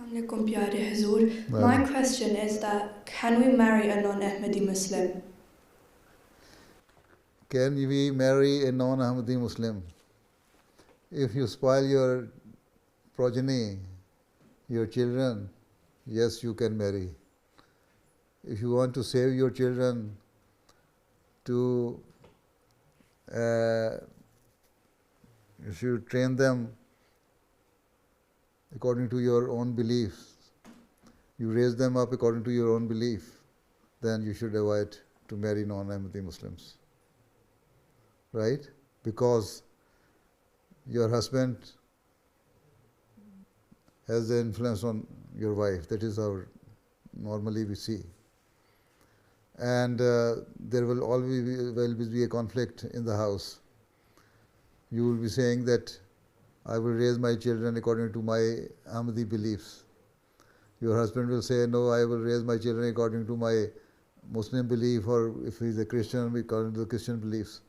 Assalamu alaikum, Pyare Hazur. My question is that can we marry a non-Ahmadi Muslim? Can we marry a non-Ahmadi Muslim? If you spoil your progeny, your children, yes, you can marry. If you want to save your children to, you should train them according to your own beliefs. You raise them up according to your own belief, then you should avoid to marry non-Ahmadi Muslims. Right? Because your husband has the influence on your wife. That is how normally we see. And there will always be a conflict in the house. You will be saying that I will raise my children according to my Ahmadi beliefs. Your husband will say, no, I will raise my children according to my Muslim belief, or if he is a Christian, according to the Christian beliefs.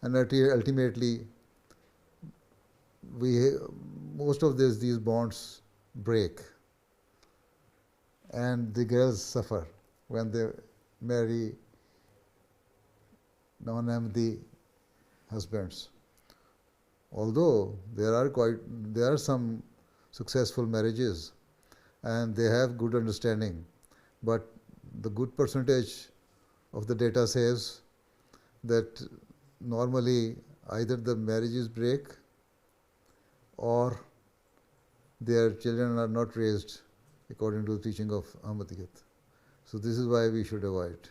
And ultimately, most of these bonds break. And the girls suffer when they marry non-Ahmadi husbands. Although there are some successful marriages and they have good understanding, but the good percentage of the data says that normally either the marriages break or their children are not raised according to the teaching of Ahmadiyyat. So this is why we should avoid.